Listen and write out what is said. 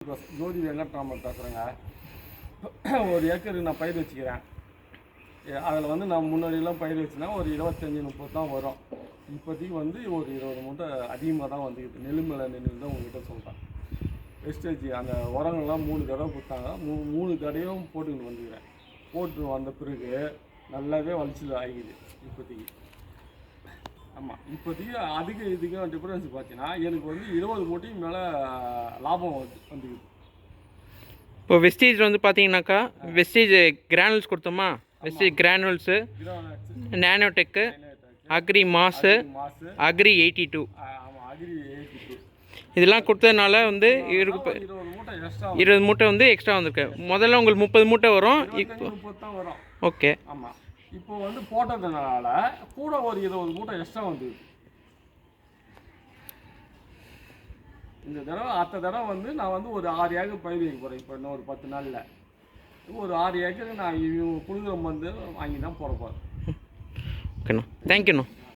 ஜோதி வெங்கட்ராமன் பேசுகிறேங்க. ஒரு ஏக்கருக்கு நான் பயிர் வச்சுக்கிறேன். அதில் வந்து நான் முன்னாடியெல்லாம் பயிர் வச்சுனா ஒரு 25-30 தான் வரும். இப்போதைக்கு வந்து ஒரு 20 மூட்டை அதிகமாக தான் வந்துக்கிட்டு. நெல் மேலே நின்று தான் உங்கள்கிட்ட சொல்கிறேன். வெஸ்டேஜ் அந்த உரங்கள்லாம் 3 தடவை கொடுத்தாங்க. 3 தடவையும் போட்டுக்கிட்டு வந்துக்கிறேன். போட்டு வந்த பிறகு நல்லாவே வளர்ச்சி ஆகிக்குது இப்போதைக்கு. ஆமாம், இப்போதைக்கு அதுக்கு இதுக்கும் டிஃப்ரென்ஸ் பார்த்தீங்கன்னா எனக்கு வந்து 20 மூட்டைக்கு மேலே லாபம் வந்துக்குது. இப்போ வெஸ்டேஜில் வந்து பார்த்தீங்கன்னாக்கா வெஸ்டேஜ் கிரானுல்ஸ் கொடுத்தோமா, wastage granules, nanotech, agri mass, agri 82 இதெல்லாம் கொடுத்ததுனால வந்து 20 மூட்டை வந்து எக்ஸ்ட்ரா வந்திருக்கு. முதல்ல உங்களுக்கு 30 மூட்டை வரும். இப்போ வரும். ஓகே. ஆமாம், இப்போ வந்து போட்டதுனால கூட ஒரு 20 மூட்டை எக்ஸ்ட்ரா வந்துடுது. இந்த தடவை அடுத்த தடவை வந்து நான் வந்து ஒரு 6 ஏக்கர் பயிர் வைக்க போகிறேன். இப்போ இன்னும் ஒரு 10 நாளில் ஒரு 6 ஏக்கர் நான் கொடுக்குற மருந்து வாங்கி தான் போட போகிறேன். ஓகேண்ணா, தேங்க்யூண்ணா.